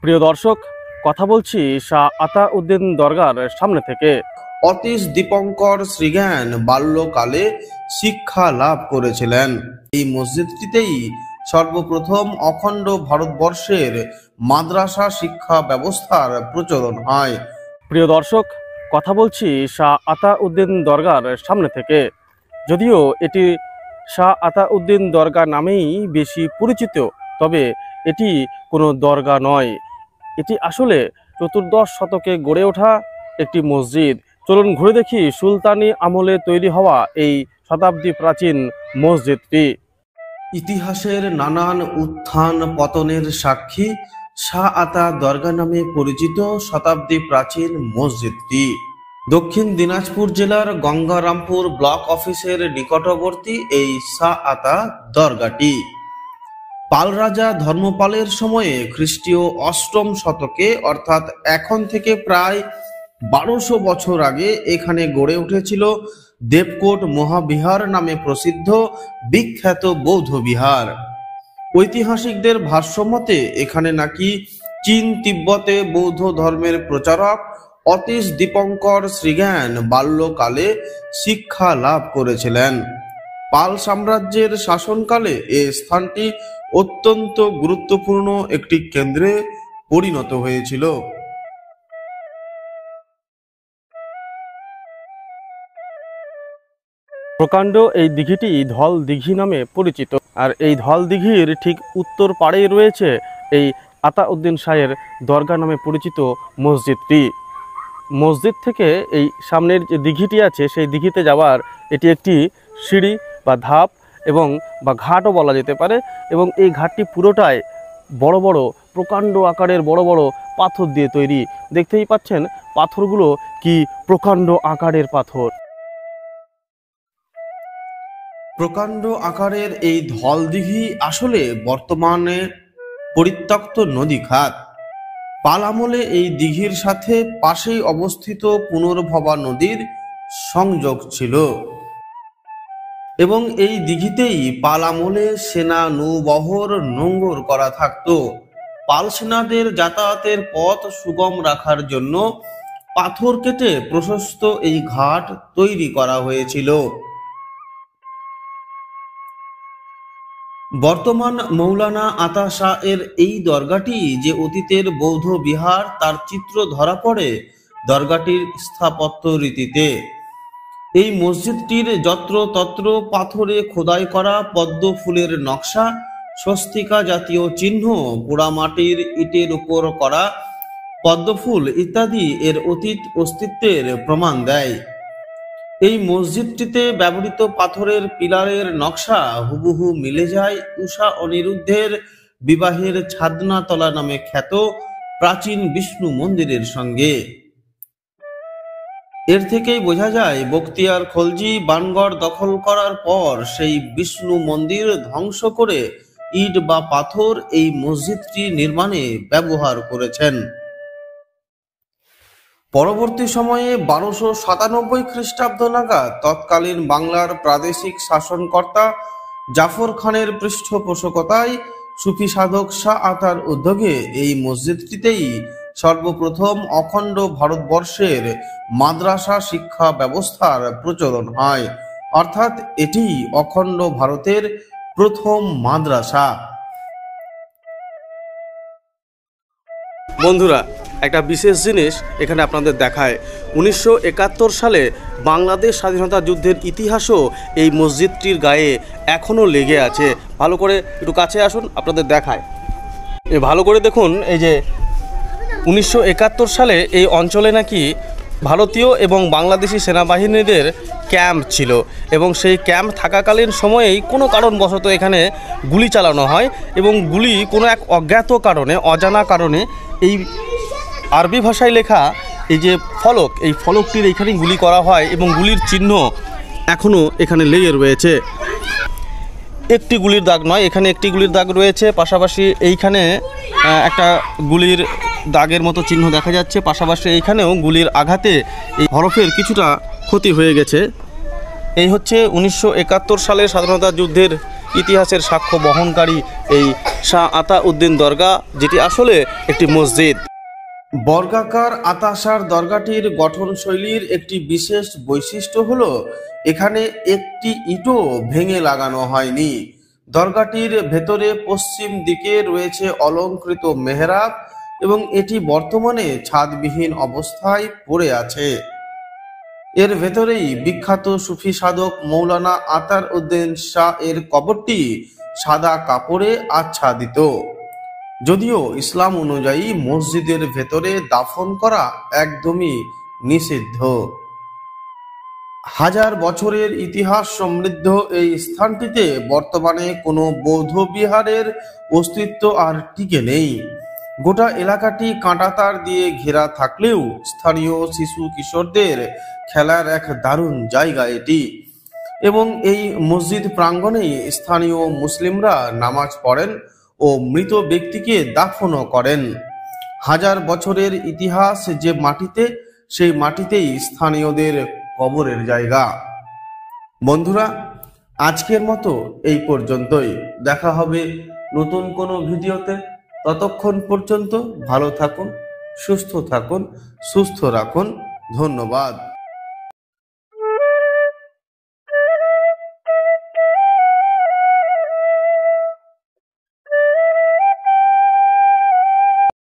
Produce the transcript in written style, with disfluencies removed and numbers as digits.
প্রিয় দর্শক, কথা বলছি শাহ আতাউদ্দিন দরগার সামনে থেকে। অতীশ দীপঙ্কর শ্রীজ্ঞান বাল্যকালে শিক্ষা লাভ করেছিলেন। এই মসজিদটিতেই সর্বপ্রথম অখণ্ড ভারতবর্ষের মাদ্রাসা শিক্ষা ব্যবস্থার প্রচলন হয়। প্রিয় দর্শক, কথা বলছি শাহ আতাউদ্দিন দরগার সামনে থেকে। যদিও এটি শাহ আতাউদ্দিন দরগা নামেই বেশি পরিচিত, তবে এটি কোনো দরগা নয়। এটি আসলে চতুর্দশ শতকে গড়ে ওঠা একটি মসজিদ। চলুন ঘুরে দেখি সুলতানি আমলে তৈরি হওয়া এই শতাব্দী প্রাচীন মসজিদটি। ইতিহাসের নানান উত্থান পতনের সাক্ষী শাহ আতা দরগা নামে পরিচিত শতাব্দী প্রাচীন মসজিদটি দক্ষিণ দিনাজপুর জেলার গঙ্গারামপুর ব্লক অফিসের নিকটবর্তী এই শাহ আতা দরগাটি পাল রাজা ধর্মপালের সময়ে খ্রিস্টীয় অষ্টম শতকে অর্থাৎ এখন থেকে প্রায় 1200 বছর আগে এখানে গড়ে উঠেছিল দেবকোট মহাবিহার নামে প্রসিদ্ধ বিখ্যাত বৌদ্ধ বিহার। ঐতিহাসিকদের ভাষ্যমতে এখানে নাকি চীন তিব্বতে বৌদ্ধ ধর্মের প্রচারক অতীশ দীপঙ্কর শ্রীজ্ঞান বাল্যকালে শিক্ষা লাভ করেছিলেন। পাল সাম্রাজ্যের শাসনকালে এই স্থানটি অত্যন্ত গুরুত্বপূর্ণ একটি কেন্দ্রে পরিণত হয়েছিল। প্রকাণ্ড এই দিঘিটি ধল দিঘি নামে পরিচিত, আর এই ধল দিঘির ঠিক উত্তর পাড়েই রয়েছে এই আতাউদ্দিন শাহের দরগা নামে পরিচিত মসজিদটি। মসজিদ থেকে এই সামনের যে দিঘিটি আছে সেই দিঘিতে যাওয়ার এটি একটি সিঁড়ি বা ধাপ এবং ঘাটও বলা যেতে পারে, এবং এই ঘাটটি পুরোটাই বড় বড় প্রকাণ্ড আকারের বড় বড় পাথর দিয়ে তৈরি। দেখতেই পাচ্ছেন পাথরগুলো কি প্রকাণ্ড আকারের পাথর। প্রকাণ্ড আকারের এই ধল দিঘি আসলে বর্তমানে পরিত্যক্ত নদী খাত। পাল আমলে এই দিঘির সাথে পাশেই অবস্থিত পুনর্ভবা নদীর সংযোগ ছিল, এবং এই দিঘিতেই পাল আমলে সেনা নৌবহর নোঙ্গর করা থাকত। পাল সেনাদের যাতায়াতের পথ সুগম রাখার জন্য পাথর কেটে প্রশস্ত এই ঘাট তৈরি করা হয়েছিল। বর্তমান মৌলানা আতা শাহ এর এই দরগাটি যে অতীতের বৌদ্ধ বিহার তার চিত্র ধরা পড়ে দরগাটির স্থাপত্য রীতিতে। এই মসজিদটির যত্রতত্র পাথরে খোদাই করা পদ্ম ফুলের নকশা, স্বস্তিকা জাতীয় চিহ্ন, পোড়ামাটির ইটের উপর করা পদ্মফুল ইত্যাদি এর অতীত অস্তিত্বের প্রমাণ দেয়। এই মসজিদটিতে ব্যবহৃত পাথরের পিলারের নকশা হুবহু মিলে যায় উষা অনিরুদ্ধের বিবাহের ছাদনাতলা নামে খ্যাত প্রাচীন বিষ্ণু মন্দিরের সঙ্গে। এর থেকেই বোঝা যায় বখতিয়ার খলজি বানগড় দখল করার পর সেই বিষ্ণু মন্দির ধ্বংস করে ইট বা পাথর এই মসজিদটি নির্মাণে ব্যবহার করেছেন। পরবর্তী সময়ে 1297 খ্রিস্টাব্দ নাগাদ তৎকালীন বাংলার প্রাদেশিক শাসনকর্তা জাফর খানের পৃষ্ঠপোষকতায় সুফি সাধক শাহ আতার উদ্যোগে এই মসজিদটিতেই সর্বপ্রথম অখণ্ড ভারতবর্ষের মাদ্রাসা শিক্ষা ব্যবস্থার প্রচলন হয়, অর্থাৎ এটি অখণ্ড ভারতের প্রথম মাদ্রাসা। বন্ধুরা, একটা বিশেষ জিনিস এখানে আপনাদের দেখায়। 1971 সালে বাংলাদেশ স্বাধীনতা যুদ্ধের ইতিহাসও এই মসজিদটির গায়ে এখনও লেগে আছে। ভালো করে একটু কাছে আসুন, আপনাদের দেখায়। ভালো করে দেখুন, এই যে 1971 সালে এই অঞ্চলে নাকি ভারতীয় এবং বাংলাদেশি সেনাবাহিনীদের ক্যাম্প ছিল, এবং সেই ক্যাম্প থাকাকালীন সময়েই কোনো কারণবশত এখানে গুলি চালানো হয়, এবং গুলি কোনো এক অজ্ঞাত কারণে, অজানা কারণে এই আরবি ভাষায় লেখা এই যে ফলক, এই ফলকটির এইখানেই গুলি করা হয়, এবং গুলির চিহ্ন এখনও এখানে লেগে রয়েছে। একটি গুলির দাগ নয়, এখানে একটি গুলির দাগ রয়েছে, পাশাপাশি এইখানে একটা গুলির দাগের মতো চিহ্ন দেখা যাচ্ছে, পাশাপাশি এইখানেও গুলির আঘাতে এই হরফের কিছুটা ক্ষতি হয়ে গেছে। এই হচ্ছে 1971 সালের স্বাধীনতা যুদ্ধের ইতিহাসের সাক্ষ্য বহনকারী এই শাহ আতাউদ্দিন দরগা, যেটি আসলে একটি মসজিদ। বর্গাকার আতাশার দরগাটির গঠনশৈলীর একটি বিশেষ বৈশিষ্ট্য হলো এখানে একটি ইটও ভেঙে লাগানো হয়নি। দরগাটির ভেতরে পশ্চিম দিকে রয়েছে অলংকৃত মেহরাব এবং এটি বর্তমানে ছাদবিহীন অবস্থায় পড়ে আছে। এর ভেতরেই বিখ্যাত সুফি সাধক মৌলানা আতার উদ্দিন শাহ এর কবরটি সাদা কাপড়ে আচ্ছাদিত। যদিও ইসলাম অনুযায়ী মসজিদের ভেতরে দাফন করা একদমই নিষিদ্ধ। হাজার বছরের ইতিহাস সমৃদ্ধ এই স্থানটিতে বর্তমানে কোনো বৌদ্ধ বিহারের অস্তিত্ব আর টিকে নেই। গোটা এলাকাটি কাঁটাতার দিয়ে ঘেরা থাকলেও স্থানীয় শিশু কিশোরদের খেলার এক দারুণ জায়গা এটি, এবং এই মসজিদ প্রাঙ্গণেই স্থানীয় মুসলিমরা নামাজ পড়েন ও মৃত ব্যক্তিকে দাফনও করেন। হাজার বছরের ইতিহাস যে মাটিতে, সেই মাটিতেই স্থানীয়দের কবরের জায়গা। বন্ধুরা, আজকের মতো এই পর্যন্তই। দেখা হবে নতুন কোনো ভিডিওতে। ততক্ষণ পর্যন্ত ভালো থাকুন, সুস্থ থাকুন, সুস্থ রাখুন। ধন্যবাদ।